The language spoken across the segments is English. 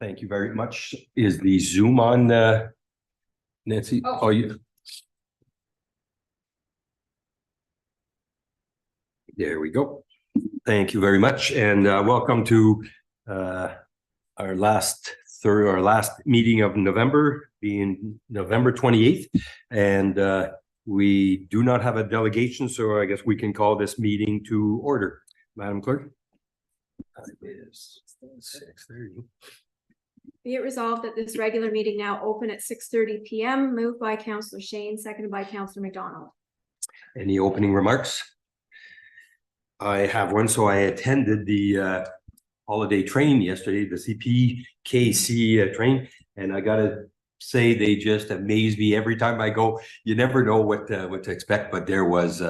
Thank you very much. Is the Zoom on, Nancy? Oh, you. There we go. Thank you very much, and welcome to our last meeting of November, being November 28th, and we do not have a delegation, so I guess we can call this meeting to order. Madam Clerk. It is 6:30. Be it resolved that this regular meeting now open at 6:30 p.m. moved by Councillor Shane, seconded by Councillor McDonald. Any opening remarks? I have one. So I attended the holiday train yesterday, the CPKC train, and I gotta say they just amaze me every time I go. You never know what to expect, but there was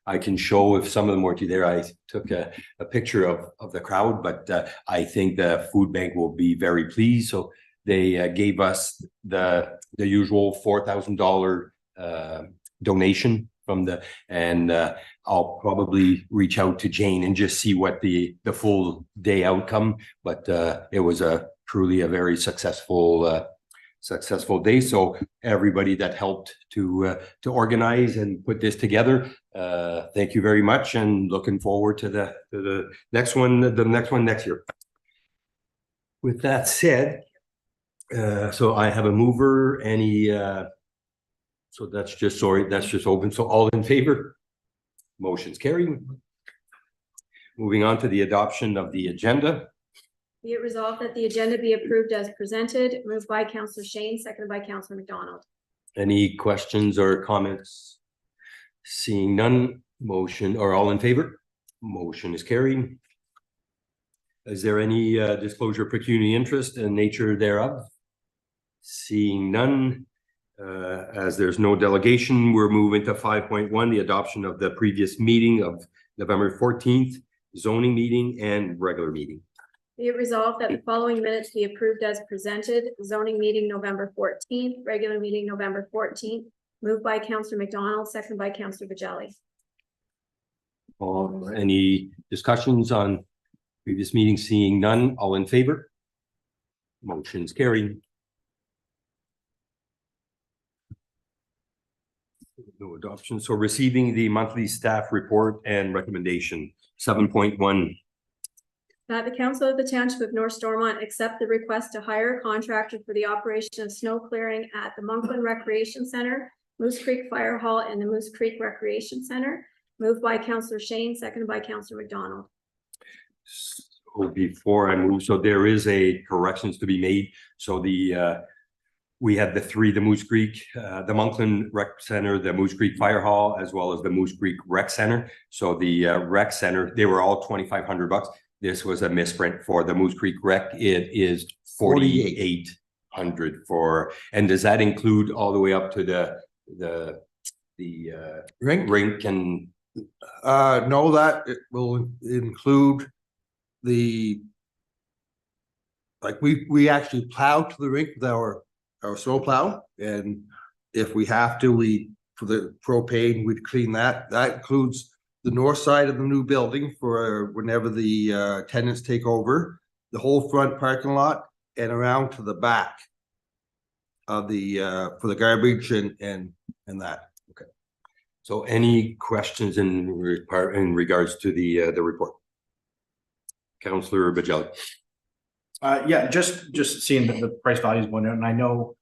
I can show if some of them weren't there. I took a picture of the crowd, but I think the food bank will be very pleased. So they gave us the usual $4,000 donation from and I'll probably reach out to Jane and just see what the full day outcome. But it was truly a very successful day. So everybody that helped to organize and put this together, thank you very much, and looking forward to the next one next year. With that said, so I have a mover. So that's just open. So all in favor? Motion's carried. Moving on to the adoption of the agenda. Be it resolved that the agenda be approved as presented, moved by Councillor Shane, seconded by Councillor McDonald. Any questions or comments? Seeing none, motion, or all in favor? Motion is carried. Is there any disclosure of pecuniary interest and nature thereof? Seeing none, as there's no delegation, we're moving to 5.1, the adoption of the previous meeting of November 14th, zoning meeting and regular meeting. Be it resolved that the following minutes be approved as presented. Zoning meeting November 14th, regular meeting November 14th, moved by Councillor McDonald, seconded by Councillor Bajelli. Any discussions on previous meeting? Seeing none, all in favor? Motion's carried. No adoption. So receiving the monthly staff report and recommendation. 7.1. That the Council of the Township of North Stormont accept the request to hire a contractor for the operation of snow clearing at the Monkland Recreation Center, Moose Creek Fire Hall, and the Moose Creek Recreation Center. Moved by Councillor Shane, seconded by Councillor McDonald. So before I move, so there is a corrections to be made. So we had the Moose Creek, the Monkland Rec Center, the Moose Creek Fire Hall, as well as the Moose Creek Rec Center. So the Rec Center, they were all $2,500. This was a misprint for the Moose Creek Rec. It is $4,800 for, and does that include all the way up to the rink and? No, that it will include the, like we actually plow to the rink with our snow plow, and if we have to, for the propane, we'd clean that. That includes the north side of the new building for whenever the tenants take over, the whole front parking lot, and around to the back of the for the garbage and that. Okay. So any questions in regards to the report? Councillor Bajelli. Yeah, just seeing that the price value is going down, and I know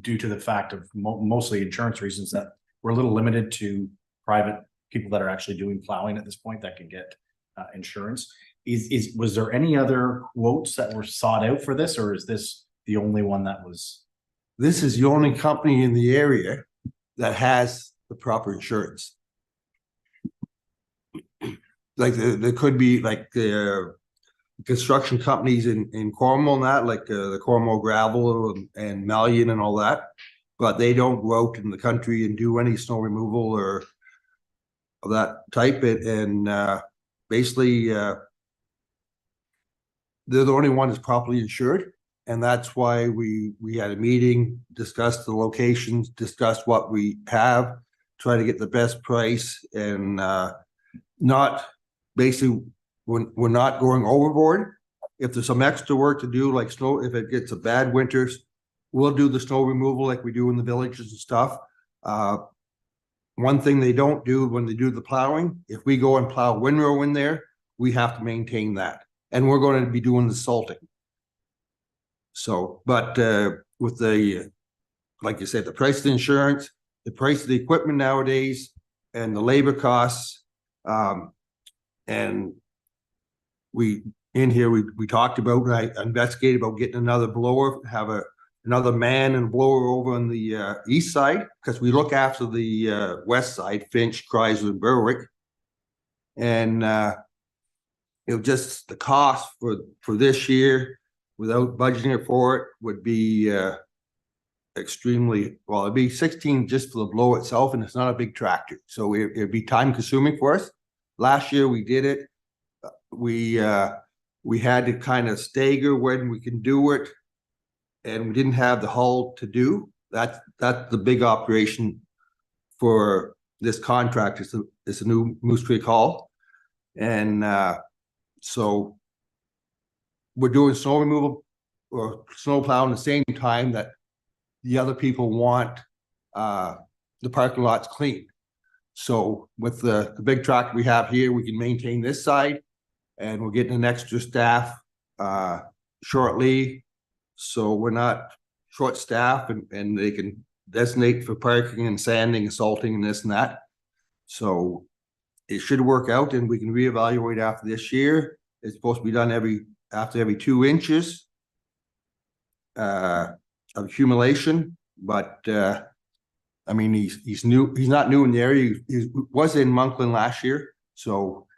due to the fact of mostly insurance reasons that we're a little limited to private people that are actually doing plowing at this point that can get insurance. Was there any other quotes that were sought out for this, or is this the only one that was? This is the only company in the area that has the proper insurance. Like there could be like construction companies in Cornwall and that, like the Cornwall Gravel and Malian and all that, but they don't go out in the country and do any snow removal or of that type. And basically they're the only one that's properly insured, and that's why we had a meeting, discussed the locations, discussed what we have, try to get the best price, and not basically we're not going overboard. If there's some extra work to do, like snow, if it gets a bad winters, we'll do the snow removal like we do in the villages and stuff. One thing they don't do when they do the plowing, if we go and plow windrow in there, we have to maintain that. And we're going to be doing the salting. So, but with the, like you said, the price of the insurance, the price of the equipment nowadays, and the labor costs, and we talked about, I investigated about getting another blower, have another man and blower over on the east side, because we look after the west side, Finch, Chrysler, and Berwick. And it was just the cost for this year, without budgeting for it, would be extremely, well, it'd be 16 just for the blow itself, and it's not a big tractor, so it'd be time consuming for us. Last year we did it. We had to kind of stagger when we can do it, and we didn't have the hull to do. That's the big operation for this contract. It's a new Moose Creek hull. And so we're doing snow removal or snow plow at the same time that the other people want the parking lots clean. So with the big tractor we have here, we can maintain this side, and we're getting an extra staff shortly. So we're not short staff, and they can designate for parking and sanding and salting and this and that. So it should work out, and we can reevaluate after this year. It's supposed to be done after every 2 inches of accumulation. But I mean, he's new. He's not new in the area. He was in Monkland last year, so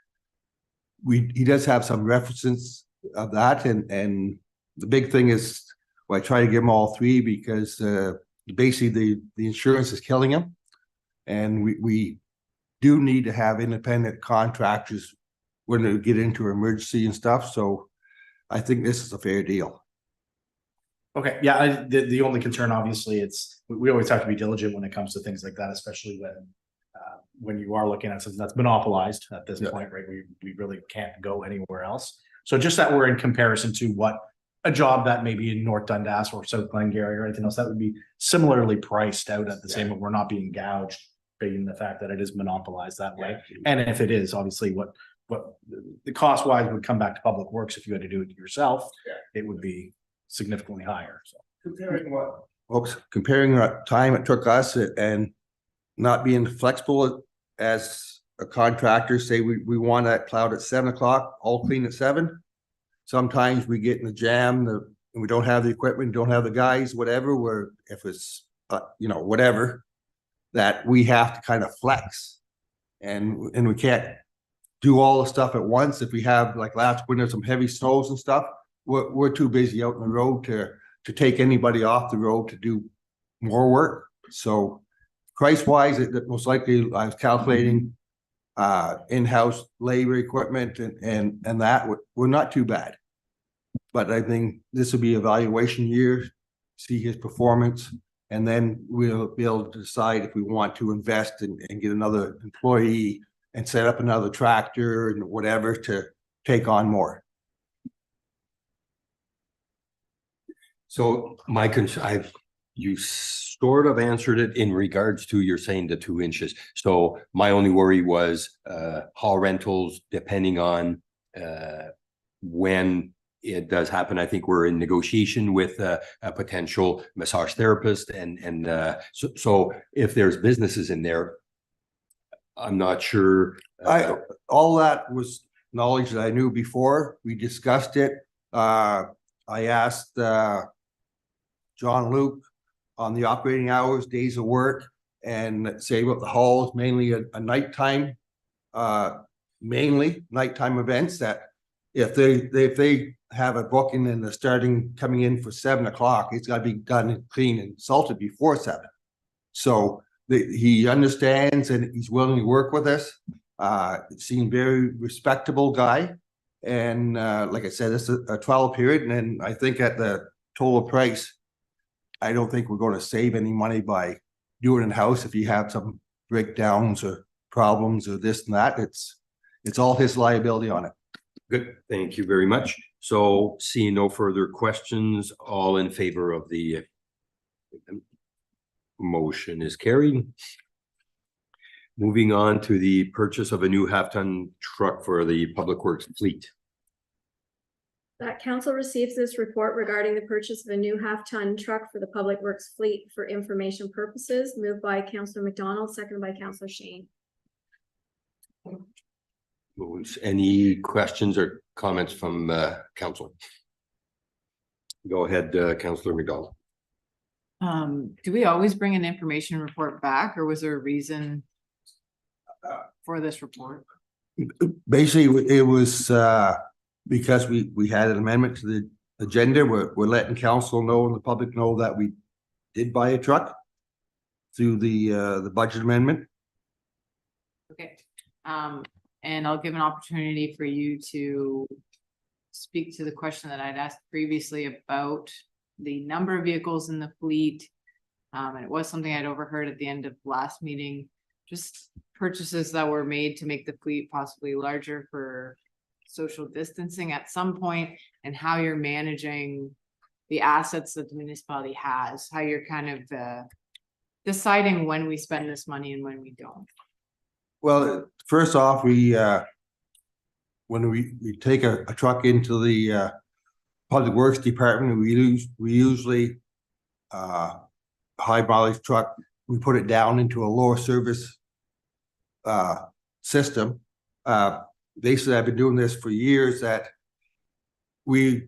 he does have some references of that. And the big thing is, well, I try to give him all 3 because basically the insurance is killing him, and we do need to have independent contractors when they get into emergency and stuff. So I think this is a fair deal. Okay, yeah, the only concern, obviously, we always have to be diligent when it comes to things like that, especially when you are looking at something that's monopolized at this point, right? We really can't go anywhere else. So just that we're in comparison to what a job that maybe in North Dundas or South Glengarry or anything else, that would be similarly priced out at the same, but we're not being gouged, being the fact that it is monopolized that way. And if it is, obviously what the cost wise would come back to Public Works. If you had to do it yourself, it would be significantly higher. So comparing what time it took us and not being flexible as a contractor, say we want that plowed at 7 o'clock, all clean at 7. Sometimes we get in the jam and we don't have the equipment, don't have the guys, whatever, where if it's whatever, that we have to kind of flex, and we can't do all the stuff at once. If we have, like last winter, some heavy snows and stuff, we're too busy out on the road to take anybody off the road to do more work. So price wise, it most likely, I was calculating in-house labor, equipment, and that we're not too bad. But I think this will be evaluation year, see his performance, and then we'll be able to decide if we want to invest and get another employee and set up another tractor and whatever to take on more. So my concern, you sort of answered it in regards to, you're saying the 2 inches. So my only worry was hall rentals, depending on when it does happen. I think we're in negotiation with a potential massage therapist, and so if there's businesses in there, I'm not sure. All that was knowledge that I knew before. We discussed it. I asked John Luke on the operating hours, days of work, and say what the hall is mainly a nighttime, mainly nighttime events, that if they have a booking and they're coming in for 7 o'clock, it's got to be done and clean and salted before 7. So he understands and he's willing to work with us. Seemed very respectable guy. And like I said, it's a trial period. And then I think at the total price, I don't think we're going to save any money by doing it in-house. If you have some breakdowns or problems or this and that, it's all his liability on it. Good, thank you very much. So seeing no further questions, all in favor of the motion is carried. Moving on to the purchase of a new half-ton truck for the Public Works fleet. That council receives this report regarding the purchase of a new half-ton truck for the Public Works fleet for information purposes, moved by Councillor McDonald, seconded by Councillor Shane. Any questions or comments from council? Go ahead, Councillor McDonald. Do we always bring an information report back, or was there a reason for this report? Basically, it was because we had an amendment to the agenda. We're letting council know and the public know that we did buy a truck through the budget amendment. Okay, and I'll give an opportunity for you to speak to the question that I'd asked previously about the number of vehicles in the fleet. And it was something I'd overheard at the end of last meeting, just purchases that were made to make the fleet possibly larger for social distancing at some point, and how you're managing the assets that the municipality has, how you're kind of deciding when we spend this money and when we don't. Well, first off, when we take a truck into the Public Works Department, we usually high mileage truck, we put it down into a lower service system. Basically, I've been doing this for years, that to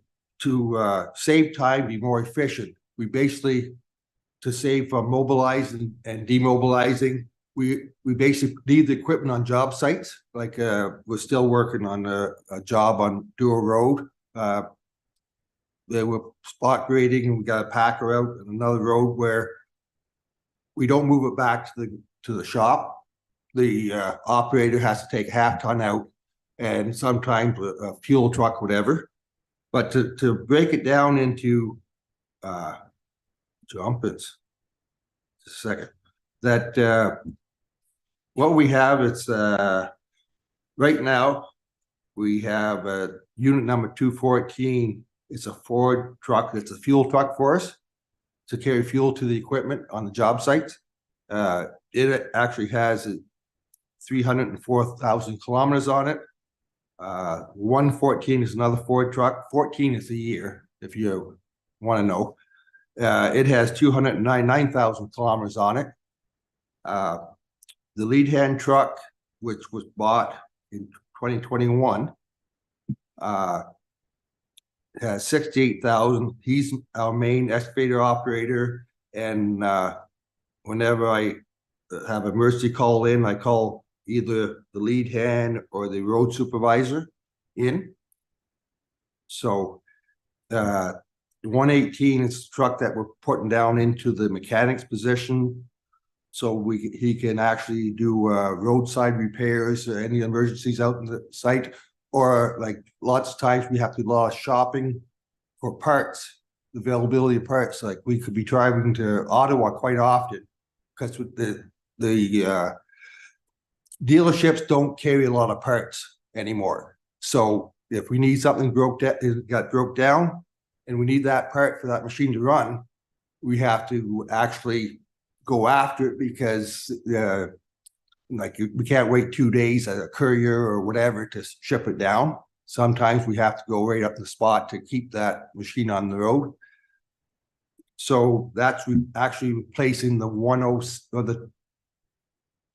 save time, be more efficient. We basically, to save from mobilizing and demobilizing, we basically leave the equipment on job sites. Like we're still working on a job on Duo Road. They were spot grading, and we got a packer out on another road where we don't move it back to the shop. The operator has to take half ton out, and sometimes a fuel truck, whatever. But to break it down into just a second, that what we have is right now we have unit number 214. It's a Ford truck. It's a fuel truck for us to carry fuel to the equipment on the job sites. It actually has 304,000 kilometers on it. 114 is another Ford truck. 14 is the year, if you want to know. It has 299,000 kilometers on it. The lead hand truck, which was bought in 2021, has 68,000. He's our main excavator operator, and whenever I have emergency call in, I call either the lead hand or the road supervisor in. So 118 is the truck that we're putting down into the mechanic's position, so he can actually do roadside repairs or any emergencies out in the site, or like lots of times we have to do a lot of shopping for parts, availability of parts. Like we could be driving to Ottawa quite often because with the dealerships don't carry a lot of parts anymore. So if we need something got broke down and we need that part for that machine to run, we have to actually go after it, because like we can't wait 2 days at a courier or whatever to ship it down. Sometimes we have to go right up the spot to keep that machine on the road. So that's actually replacing the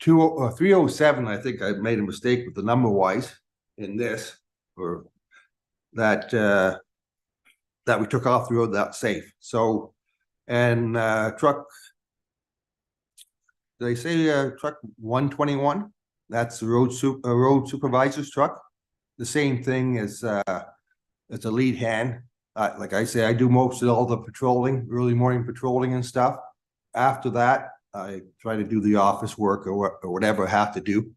307. I think I made a mistake with the number wise in this, or that we took off the road that safe. So, and truck, they say truck 121, that's the road supervisor's truck. The same thing as it's a lead hand. Like I say, I do most of all the patrolling, early morning patrolling and stuff. After that, I try to do the office work or whatever I have to do.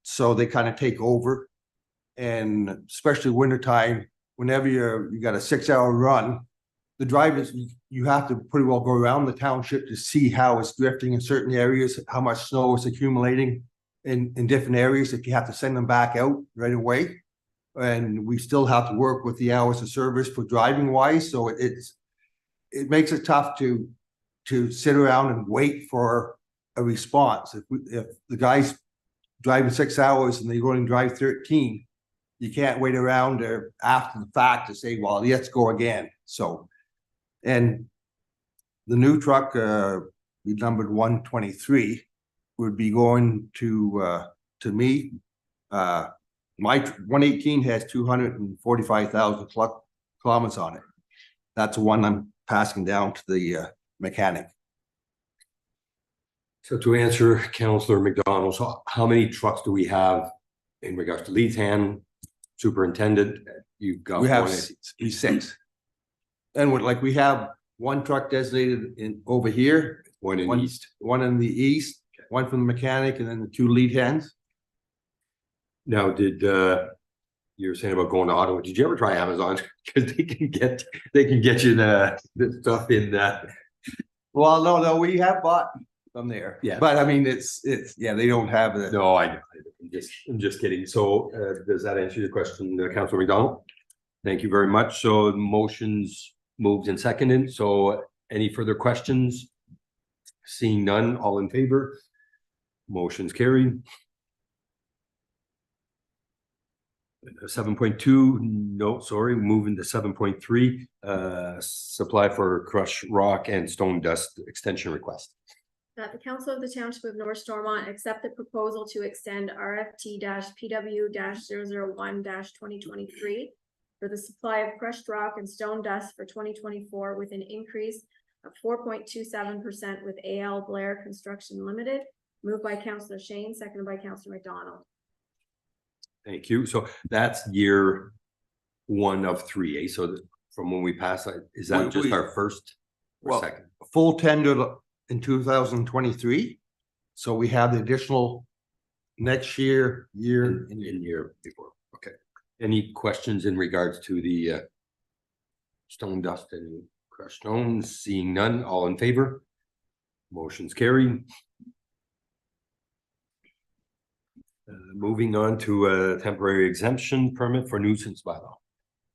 So they kind of take over, and especially wintertime, whenever you got a 6-hour run, the drivers, you have to pretty well go around the township to see how it's drifting in certain areas, how much snow is accumulating in different areas, if you have to send them back out right away. And we still have to work with the hours of service for driving wise, so it makes it tough to sit around and wait for a response. If the guy's driving 6 hours and they go and drive 13, you can't wait around there after the fact to say, well, let's go again. So, and the new truck, we numbered 123, would be going to me. My 118 has 245,000 kilometers on it. That's the one I'm passing down to the mechanic. So to answer Councillor McDonald, so how many trucks do we have in regards to lead hand, superintendent? You've got We have one. 6. And we have one truck designated over here, One in one east. one in the east, one from the mechanic, and then the 2 lead hands. Now, did you were saying about going to Ottawa? Did you ever try Amazon? Because they can get you the stuff in that. Well, no, we have bought from there. Yeah. But I mean, it's yeah, they don't have the. No, I'm just kidding. So does that answer your question, Councillor McDonald? Thank you very much. So motions moved and seconded. So any further questions? Seeing none, all in favor? Motion's carried. 7.2, no, sorry, moving to 7.3, supply for crushed rock and stone dust extension request. That the council of the township of North Stormont accept the proposal to extend RFT-PW-001-2023 for the supply of crushed rock and stone dust for 2024 with an increase of 4.27% with AL Blair Construction Limited. Moved by Councillor Shane, seconded by Councillor McDonald. Thank you. So that's year 1 of 3, eh? So from when we pass, is that just our first or second? Full tender in 2023. So we have the additional next year In year before. Okay. Any questions in regards to the stone dust and crushed stones? Seeing none, all in favor? Motion's carried. Moving on to a temporary exemption permit for nuisance bylaw.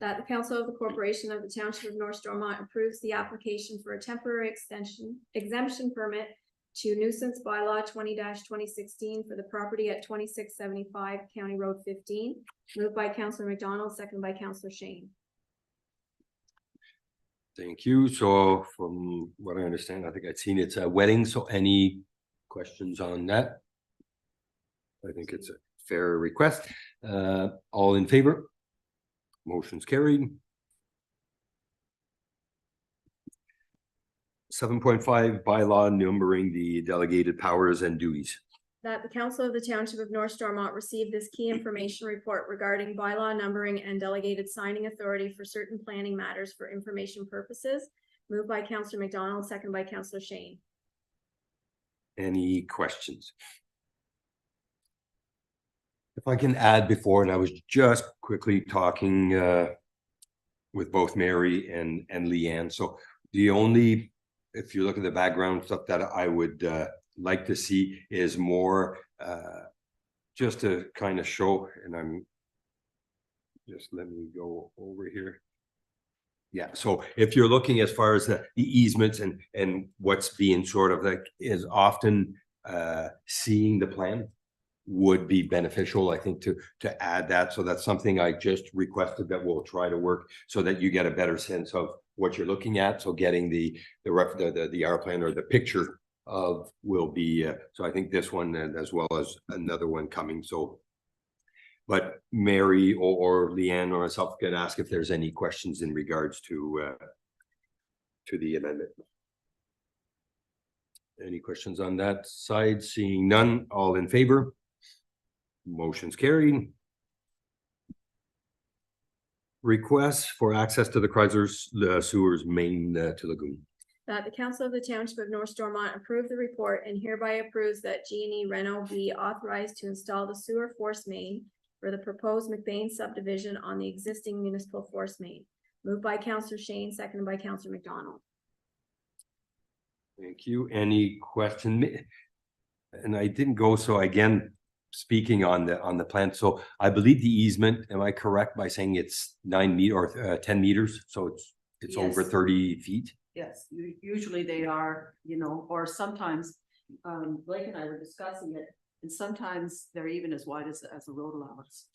That the council of the corporation of the township of North Stormont approves the application for a temporary exemption permit to nuisance bylaw 20-2016 for the property at 2675 County Road 15. Moved by Councillor McDonald, seconded by Councillor Shane. Thank you. So from what I understand, I think I'd seen it's a wedding. So any questions on that? I think it's a fair request. All in favor? Motion's carried. 7.5 bylaw numbering the delegated powers and duties. That the council of the township of North Stormont receive this key information report regarding bylaw numbering and delegated signing authority for certain planning matters for information purposes. Moved by Councillor McDonald, seconded by Councillor Shane. Any questions? If I can add before, and I was just quickly talking with both Mary and Leanne. So the only, if you look at the background stuff that I would like to see is more just to kind of show, and I'm just let me go over here. Yeah, so if you're looking as far as the easements and what's being sort of like is often seeing the plan would be beneficial, I think, to add that. So that's something I just requested that we'll try to work so that you get a better sense of what you're looking at. So getting the R plan or the picture of will be, so I think this one and as well as another one coming. So, but Mary or Leanne or myself can ask if there's any questions in regards to the amendment. Any questions on that side? Seeing none, all in favor? Motion's carried. Requests for access to the Chrysler's sewers main to lagoon. That the council of the township of North Stormont approve the report and hereby approves that G&E Reno be authorized to install the sewer force main for the proposed McBain subdivision on the existing municipal force main. Moved by Councillor Shane, seconded by Councillor McDonald. Thank you. Any question? And I didn't go, so again, speaking on the plan. So I believe the easement, am I correct by saying it's 9 meter or 10 meters? So it's over Yes. 30 feet? Yes, usually they are, you know, or sometimes, Blake and I were discussing it, and sometimes they're even as wide as a road allowance.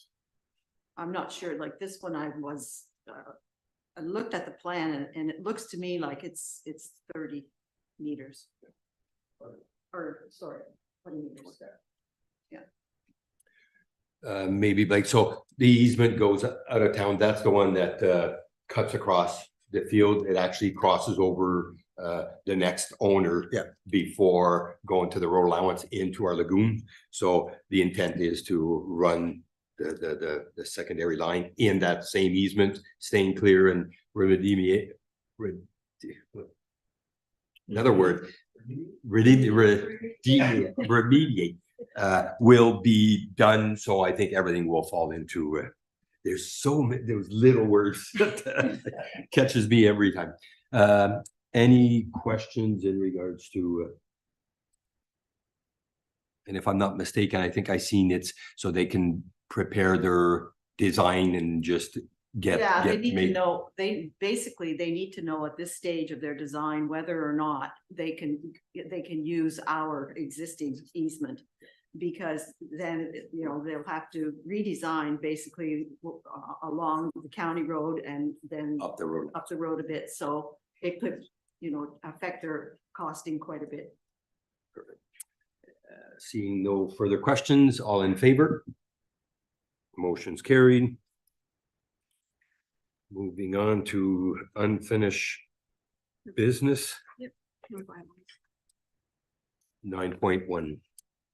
I'm not sure, like this one I was, I looked at the plan and it looks to me like it's 30 meters. Or, sorry, 20 meters there. Maybe like, so the easement goes out of town. That's the one that cuts across the field. It actually crosses over the next owner. Yeah. Before going to the road allowance into our lagoon. So the intent is to run the secondary line in that same easement, staying clear and remediate. Another word, remediate will be done. So I think everything will fall into there's so many those little words that catches me every time. Any questions in regards to and if I'm not mistaken, I think I seen it's so they can prepare their design and just get Yeah, they need to made. know, they need to know at this stage of their design whether or not they can use our existing easement. Because then, you know, they'll have to redesign basically along the county road and then Up the road. up the road a bit, so it could, you know, affect their costing quite a bit. Seeing no further questions, all in favor? Motion's carried. Moving on to unfinished business, No violence. 9.1.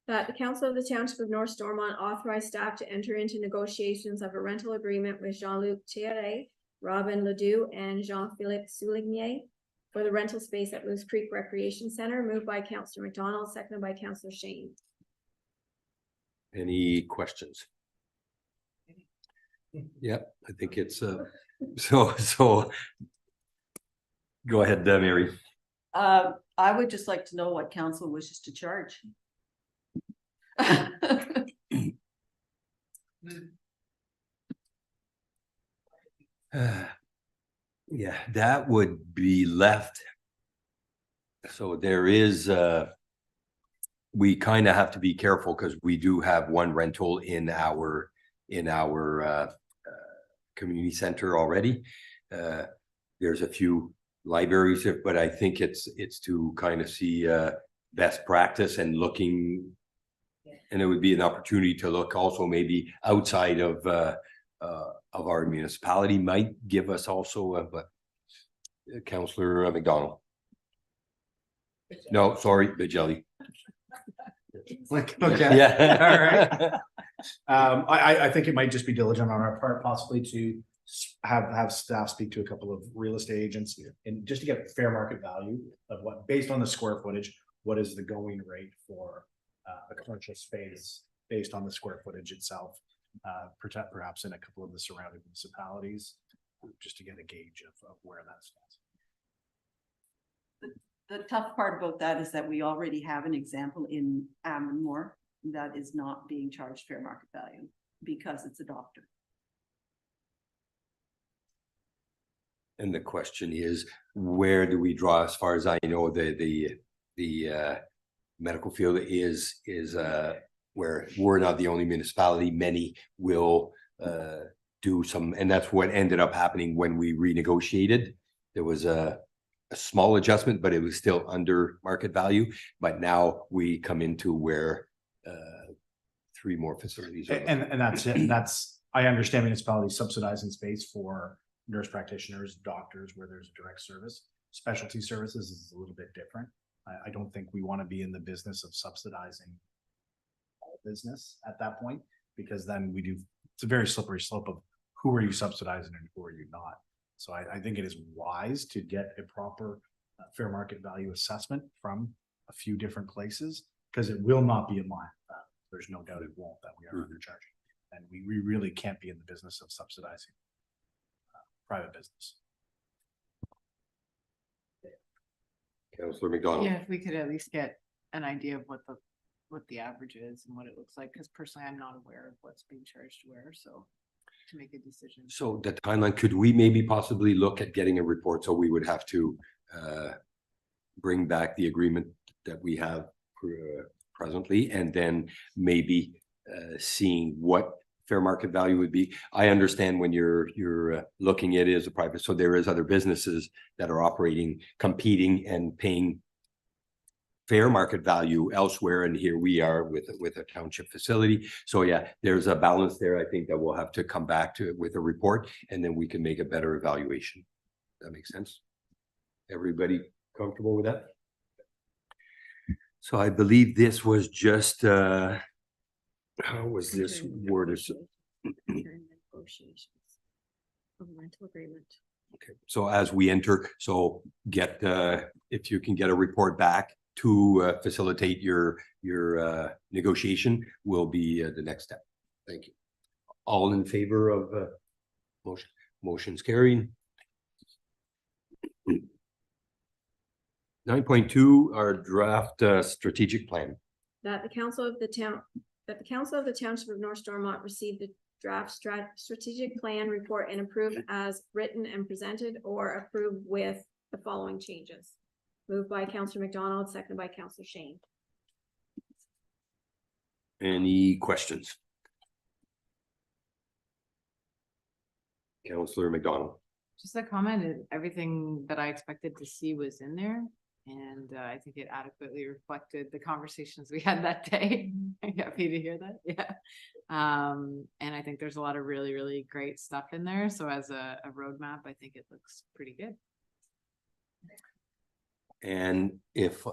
That the council of the township of North Stormont authorize staff to enter into negotiations of a rental agreement with Jean-Luc Thierry, Robin Ledoux, and Jean-Philippe Souligny for the rental space at Moose Creek Recreation Center, moved by Councillor McDonald, seconded by Councillor Shane. Any questions? Yep, I think it's so go ahead, Mary. I would just like to know what council wishes to charge. Yeah, that would be left. So there is we kind of have to be careful because we do have one rental in our community center already. There's a few libraries, but I think it's to kind of see best practice and looking. And it would be an opportunity to look also maybe outside of our municipality might give us also, but Councillor McDonald. No, sorry, Bijelli. Okay. Yeah. All right. I think it might just be diligent on our part possibly to have staff speak to a couple of real estate agents and just to get fair market value of what, based on the square footage, what is the going rate for a commercial space based on the square footage itself, perhaps in a couple of the surrounding municipalities, just to get a gauge of where that stands. The tough part about that is that we already have an example in Ammonmore that is not being charged fair market value because it's a doctor. And the question is, where do we draw? As far as I know, the medical field is where we're not the only municipality. Many will do some, and that's what ended up happening when we renegotiated. There was a small adjustment, but it was still under market value. But now we come into where 3 more facilities. And that's it. That's, I understand municipalities subsidizing space for nurse practitioners, doctors, where there's a direct service. Specialty services is a little bit different. I don't think we want to be in the business of subsidizing all business at that point, because then it's a very slippery slope of who are you subsidizing and who are you not. So I think it is wise to get a proper fair market value assessment from a few different places, because it will not be in line with that. There's no doubt it won't, that we are undercharging. And we really can't be in the business of subsidizing private business. Councillor McDonald. Yeah, if we could at least get an idea of what the what the average is and what it looks like, because personally, I'm not aware of what's being charged where, so to make a decision. So the timeline, could we maybe possibly look at getting a report? So we would have to bring back the agreement that we have presently, and then maybe seeing what fair market value would be. I understand when you're looking at it as a private, so there is other businesses that are operating, competing and paying fair market value elsewhere, and here we are with a township facility. So yeah, there's a balance there. I think that we'll have to come back to it with a report, and then we can make a better evaluation. That makes sense? Everybody comfortable with that? So I believe this was just how was this worded? Negotiations of rental agreement. Okay, so as we enter, so get if you can get a report back to facilitate your negotiation will be the next step. Thank you. All in favor of motion? Motion's carried. 9.2, our draft strategic plan. That the council of the township of North Stormont receive the draft strategic plan report and approve as written and presented, or approve with the following changes. Moved by Councillor McDonald, seconded by Councillor Shane. Any questions? Councillor McDonald. Just a comment, everything that I expected to see was in there. And I think it adequately reflected the conversations we had that day. I'm happy to hear that, yeah. And I think there's a lot of really, really great stuff in there. So as a roadmap, I think it looks pretty good. And if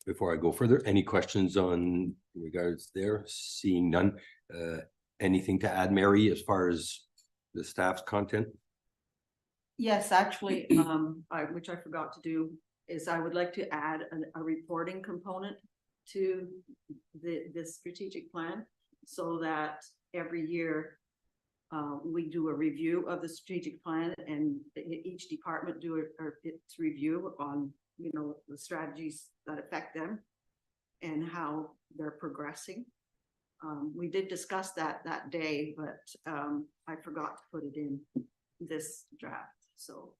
before I go further, any questions on regards there? Seeing none, anything to add, Mary, as far as the staff's content? Yes, actually, which I forgot to do, is I would like to add a reporting component to this strategic plan, so that every year we do a review of the strategic plan, and each department do its review on, you know, the strategies that affect them and how they're progressing. We did discuss that day, but I forgot to put it in this draft, so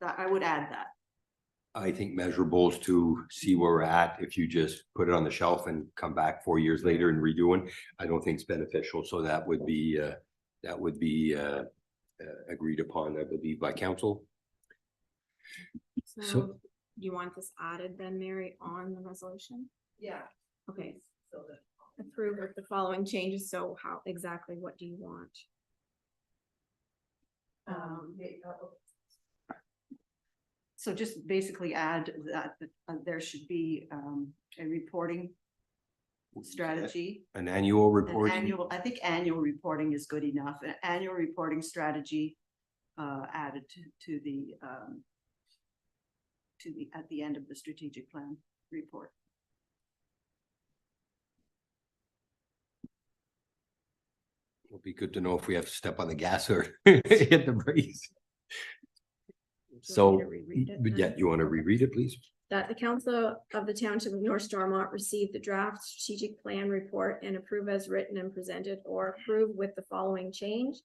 that I would add that. I think measurables to see where we're at. If you just put it on the shelf and come back 4 years later and redoing, I don't think it's beneficial. So that would be agreed upon, I believe, by council. So you want this added then, Mary, on the resolution? Yeah. Okay, So that. approve with the following changes. So how exactly, what do you want? So just basically add that there should be a reporting strategy. An annual An report. annual, I think annual reporting is good enough. An annual reporting strategy added to the at the end of the strategic plan report. It'll be good to know if we have to step on the gas or hit the brakes. So, but yeah, you want to reread it, please? That the council of the township of North Stormont receive the draft strategic plan report and approve as written and presented, or approve with the following change.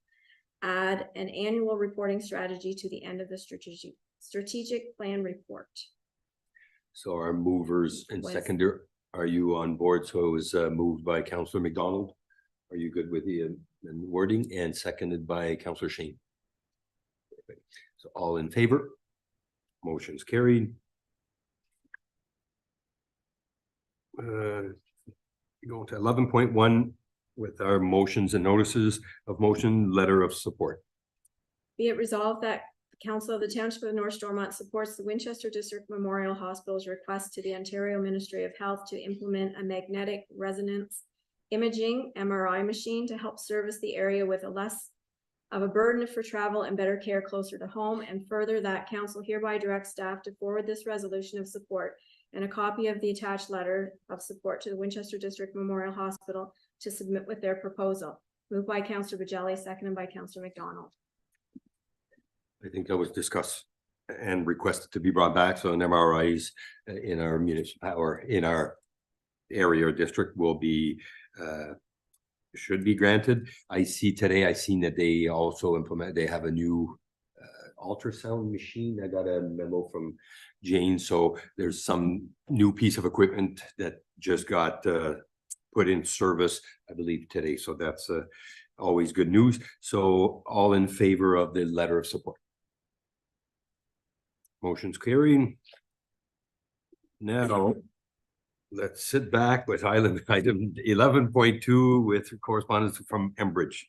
Add an annual reporting strategy to the end of the strategic plan report. So our movers and Was- seconder, are you on board? So it was moved by Councillor McDonald. Are you good with the wording, and seconded by Councillor Shane? So all in favor? Motion's carried. Going to 11.1 with our motions and notices of motion, letter of support. Be it resolved that the council of the township of North Stormont supports the Winchester District Memorial Hospital's request to the Ontario Ministry of Health to implement a magnetic resonance imaging MRI machine to help service the area with a less of a burden for travel and better care closer to home. And further, that council hereby directs staff to forward this resolution of support and a copy of the attached letter of support to the Winchester District Memorial Hospital to submit with their proposal. Moved by Councillor Bajelli, seconded by Councillor McDonald. I think that was discussed and requested to be brought back. So an MRIs in our municipal or in our area or district will be should be granted. I seen that they also they have a new ultrasound machine. I got a memo from Jane, so there's some new piece of equipment that just got put in service, I believe today, so that's always good news. So all in favor of the letter of support? Motion's carried. Now, let's sit back with item 11.2 with correspondence from Enbridge.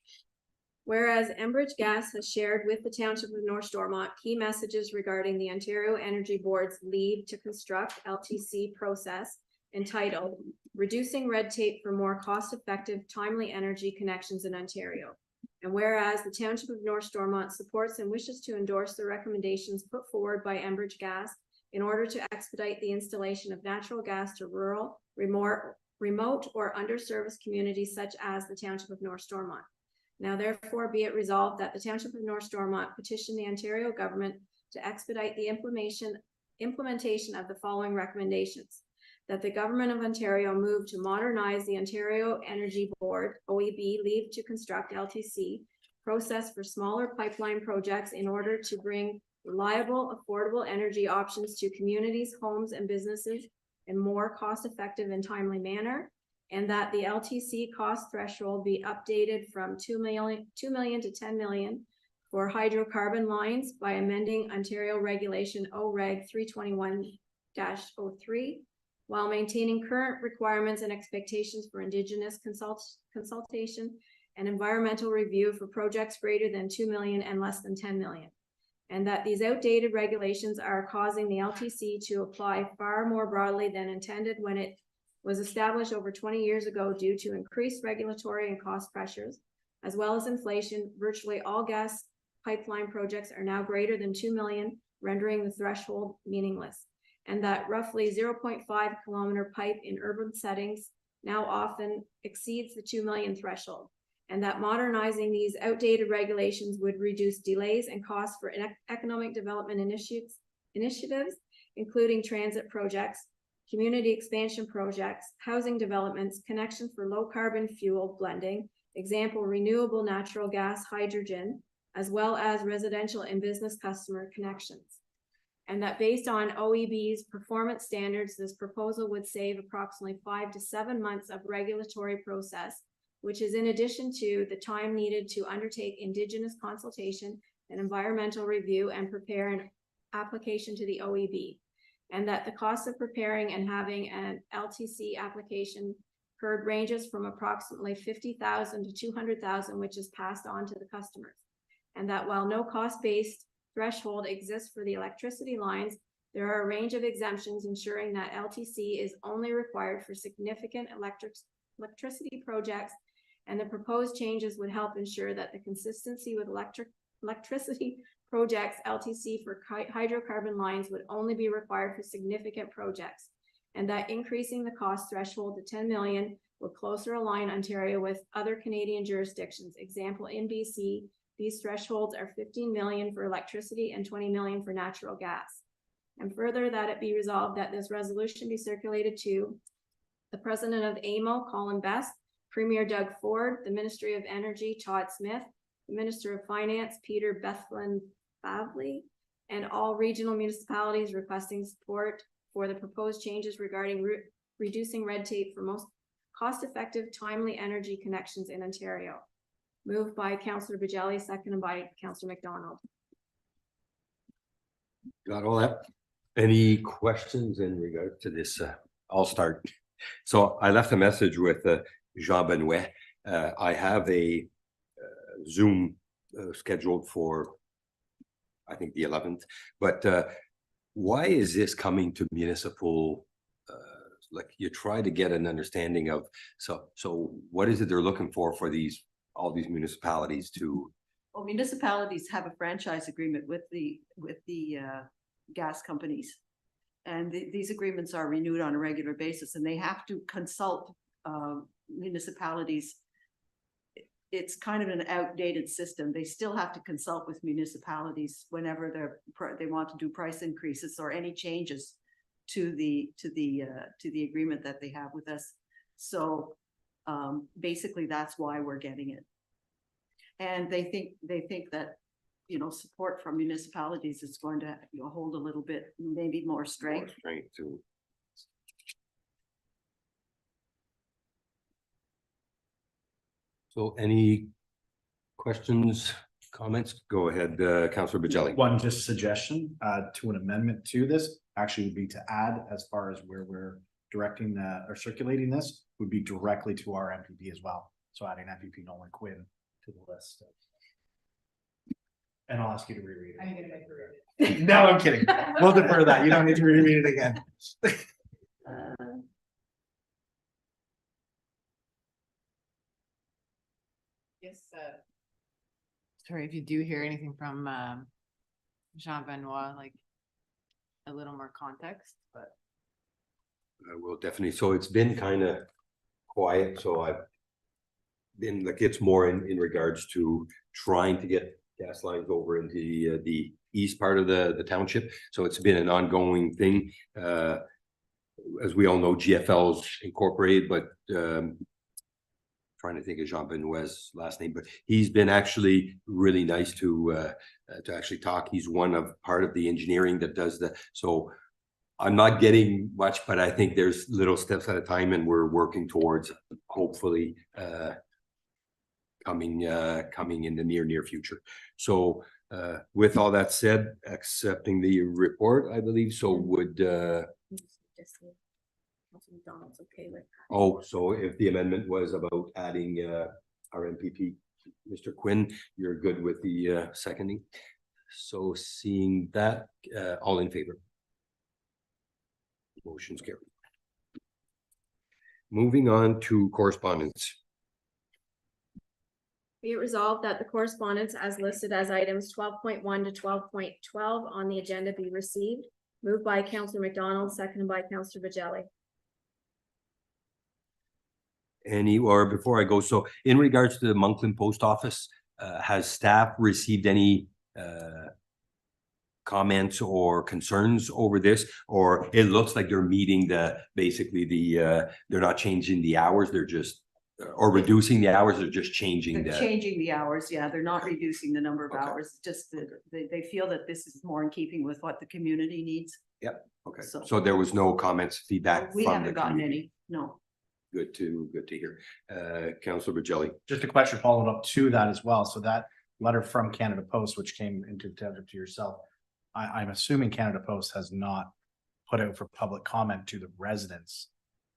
Whereas Enbridge Gas has shared with the Township of North Stormont key messages regarding the Ontario Energy Board's leave to construct LTC process entitled Reducing Red Tape for More Cost-Effective, Timely Energy Connections in Ontario. And whereas the Township of North Stormont supports and wishes to endorse the recommendations put forward by Enbridge Gas in order to expedite the installation of natural gas to rural, remote or underserviced communities such as the Township of North Stormont. Now therefore be it resolved that the Township of North Stormont petition the Ontario government to expedite the implementation of the following recommendations. That the Government of Ontario move to modernize the Ontario Energy Board, OEB, leave to construct LTC process for smaller pipeline projects in order to bring reliable, affordable energy options to communities, homes, and businesses in more cost-effective and timely manner. And that the LTC cost threshold be updated from 2 million to 10 million for hydrocarbon lines by amending Ontario Regulation OREG 321-03, while maintaining current requirements and expectations for Indigenous consultation and environmental review for projects greater than 2 million and less than 10 million. And that these outdated regulations are causing the LTC to apply far more broadly than intended when it was established over 20 years ago due to increased regulatory and cost pressures, as well as inflation. Virtually all gas pipeline projects are now greater than 2 million, rendering the threshold meaningless. And that roughly 0.5 kilometer pipe in urban settings now often exceeds the 2 million threshold. And that modernizing these outdated regulations would reduce delays and costs for economic development initiatives, including transit projects, community expansion projects, housing developments, connection for low carbon fuel blending, example, renewable natural gas, hydrogen, as well as residential and business customer connections. And that based on OEB's performance standards, this proposal would save approximately 5 to 7 months of regulatory process, which is in addition to the time needed to undertake Indigenous consultation and environmental review and prepare an application to the OEB. And that the cost of preparing and having an LTC application heard ranges from approximately 50,000 to 200,000, which is passed on to the customers. And that while no cost-based threshold exists for the electricity lines, there are a range of exemptions ensuring that LTC is only required for significant electricity projects, and the proposed changes would help ensure that the consistency with electricity projects. LTC for hydrocarbon lines would only be required for significant projects, and that increasing the cost threshold to 10 million would closer align Ontario with other Canadian jurisdictions. Example, in BC, these thresholds are 15 million for electricity and 20 million for natural gas. And further, that it be resolved that this resolution be circulated to the President of AMO, Colin Best, Premier Doug Ford, the Ministry of Energy, Todd Smith, the Minister of Finance, Peter Bethlen-Favley, and all regional municipalities requesting support for the proposed changes regarding reducing red tape for most cost-effective, timely energy connections in Ontario. Moved by Councillor Bajelli, seconded by Councillor McDonald. Got all that? Any questions in regard to this? I'll start. So I left a message with Jean Benoit. I have a Zoom scheduled for, I think, the 11th. But why is this coming to municipal? Like, you try to get an understanding of. So what is it they're looking for all these municipalities to? Well, municipalities have a franchise agreement with the gas companies. And these agreements are renewed on a regular basis, and they have to consult municipalities. It's kind of an outdated system. They still have to consult with municipalities whenever they want to do price increases or any changes to the agreement that they have with us. So basically, that's why we're getting it. And they think that, you know, support from municipalities is going to, you know, hold a little bit, maybe more strength. Strength too. So any questions, comments? Go ahead, Councillor Bajelli. One just suggestion to an amendment to this actually would be to add, as far as where we're directing or circulating this, would be directly to our MPP as well. So adding MPP Nolan Quinn to the list. And I'll ask you to reread it. No, I'm kidding. We'll defer that. You don't need to reread it again. Yes, sorry, if you do hear anything from Jean Benoit, like a little more context, but. I will definitely. So it's been kind of quiet, so I've been like, it's more in regards to trying to get gas lines over into the east part of the township. So it's been an ongoing thing. As we all know, GFL's incorporated, but trying to think of Jean Benoit's last name, but he's been actually really nice to actually talk. He's part of the engineering that does so I'm not getting much, but I think there's little steps at a time, and we're working towards hopefully coming in the near future. So with all that said, accepting the report, I believe so would McDonald's okay with. oh, so if the amendment was about adding our MPP, Mr. Quinn, you're good with the seconding. So seeing that, all in favor? Motion's carried. Moving on to correspondence. Be it resolved that the correspondence as listed as items 12.1 to 12.12 on the agenda be received. Moved by Councillor McDonald, seconded by Councillor Bajelli. Or before I go, so in regards to the Monkland Post Office, has staff received any comments or concerns over this? Or it looks like they're meeting basically they're not changing the hours, they're just, or reducing the hours, they're just changing They're changing the hours, yeah, they're not reducing the number of Okay. hours, just that they feel that this is more in keeping with what the community needs. Okay, So- so there was no comments, feedback We from haven't the gotten community? any, no. Good to hear. Councillor Bajelli. Just a question followed up to that as well. So that letter from Canada Post, which came into to yourself, I'm assuming Canada Post has not put out for public comment to the residents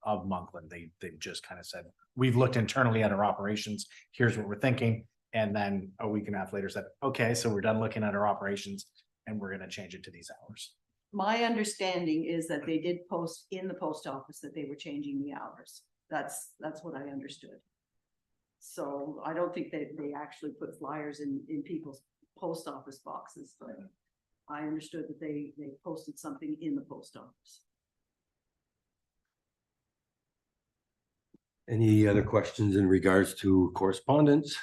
of Monkland. They've just kind of said, we've looked internally at our operations. Here's what we're thinking. And then a week and a half later said, okay, so we're done looking at our operations and we're going to change it to these hours. My understanding is that they did post in the post office that they were changing the hours. That's what I understood. So I don't think they actually put flyers in people's post office boxes, but I understood that they posted something in the post office. Any other questions in regards to correspondence?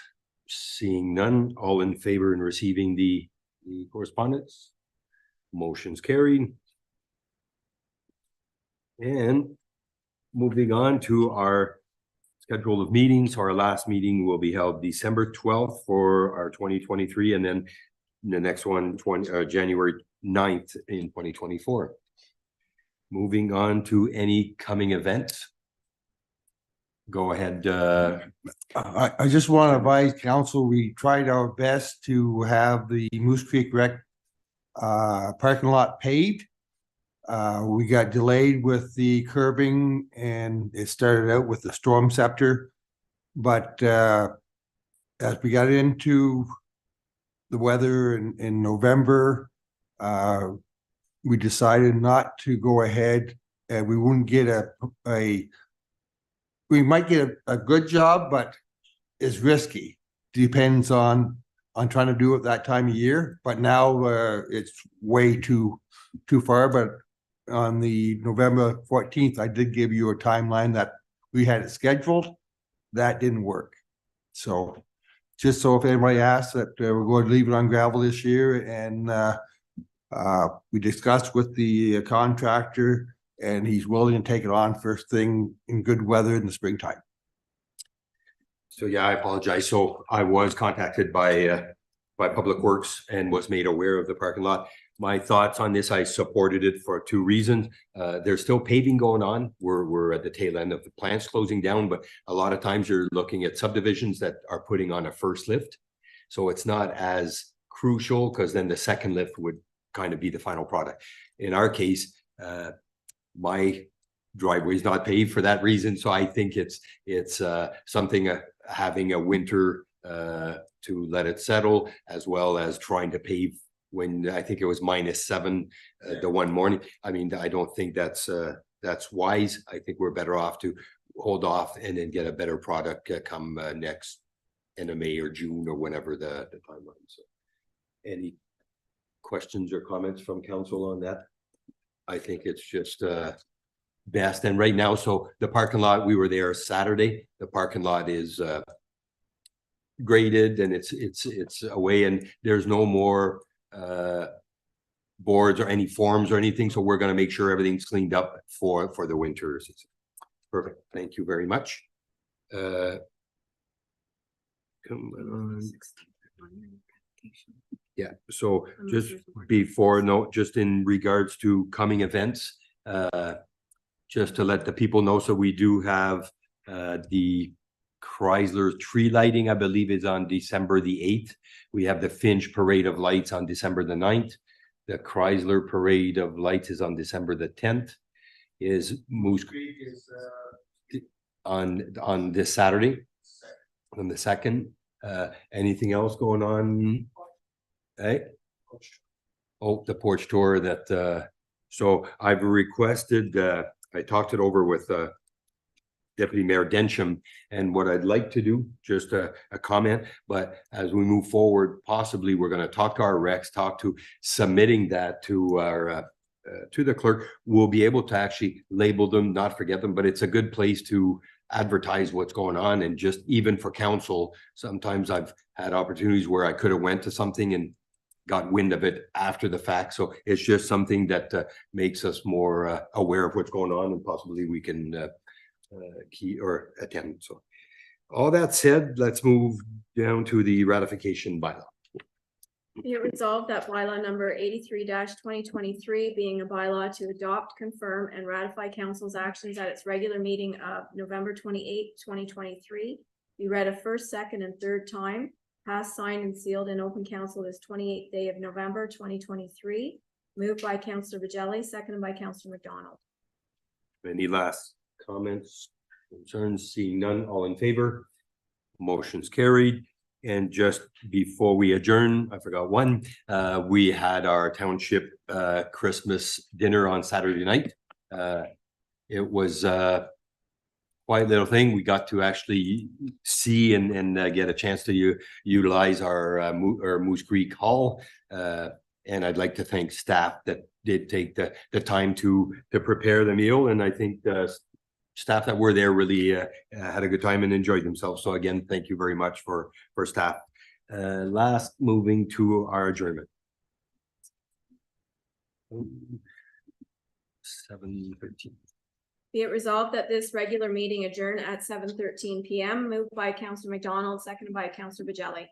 Seeing none, all in favor in receiving the correspondence? Motion's carried. And moving on to our schedule of meetings, our last meeting will be held December 12th for our 2023, and then the next one, January 9th in 2024. Moving on to any coming events. Go ahead. I just want to advise council, we tried our best to have the Moose Creek Rec parking lot paved. We got delayed with the curbing and it started out with the storm scepter. But as we got into the weather in November, we decided not to go ahead, and we wouldn't get we might get a good job, but it's risky. Depends on trying to do it that time of year, but now it's way too far. But on the November 14th, I did give you a timeline that we had it scheduled. That didn't work. So just so if anybody asks that, we're going to leave it on gravel this year. And we discussed with the contractor And he's willing to take it on first thing in good weather in the springtime. So yeah, I apologize. So I was contacted by Public Works and was made aware of the parking lot. My thoughts on this, I supported it for two reasons. There's still paving going on. We're at the tail end of the plants closing down, but a lot of times you're looking at subdivisions that are putting on a first lift. So it's not as crucial because then the second lift would kind of be the final product. In our case, my driveway is not paved for that reason. So I think it's something having a winter to let it settle, as well as trying to pave when I think it was -7 the one morning. I mean, I don't think that's wise. I think we're better off to hold off and then get a better product come next end of May or June or whenever the timeline. So any questions or comments from council on that? I think it's just best. And right now, so the parking lot, we were there Saturday. The parking lot is graded and it's away, and there's no more boards or any forms or anything. So we're going to make sure everything's cleaned up for the winter season. Perfect. Thank you very much. Come on. Yeah, so just before, no, just in regards to coming events, just to let the people know, so we do have the Chrysler tree lighting, I believe is on December the 8th. We have the Finch Parade of Lights on December the 9th. The Chrysler Parade of Lights is on December the 10th. Is Moose Creek is on this Saturday, on the 2nd. Anything else going on? Hey, oh, the porch tour that so I've requested, I talked it over with Deputy Mayor Densham, and what I'd like to do, just a comment, but as we move forward, possibly we're going to talk to our recs, talk to submitting that to our to the clerk. We'll be able to actually label them, not forget them, but it's a good place to advertise what's going on. And just even for council, sometimes I've had opportunities where I could have went to something and got wind of it after the fact. So it's just something that makes us more aware of what's going on, and possibly we can key or attend. So all that said, let's move down to the ratification bylaw. Be it resolved that bylaw number 83-2023, being a bylaw to adopt, confirm, and ratify council's actions at its regular meeting of November 28, 2023, be read a first, second, and third time, passed, signed, and sealed in open council this 28th day of November 2023. Moved by Councillor Bajelli, seconded by Councillor McDonald. Any last comments, concerns? Seeing none, all in favor? Motion's carried. And just before we adjourn, I forgot one, we had our township Christmas dinner on Saturday night. It was a quiet little thing. We got to actually see and get a chance to utilize our Moose Creek Hall. And I'd like to thank staff that did take the time to prepare the meal. And I think the staff that were there really had a good time and enjoyed themselves. So again, thank you very much for staff. Last, moving to our adjournment. 7:13. Be it resolved that this regular meeting adjourn at 7:13 PM, moved by Councillor McDonald, seconded by Councillor Bajelli.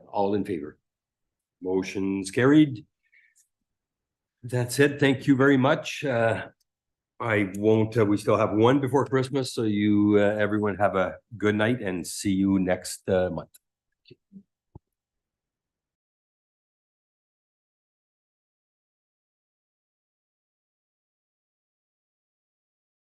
All in favor? Motion's carried. That's it. Thank you very much. I won't, we still have one before Christmas, so you, everyone have a good night and see you next month.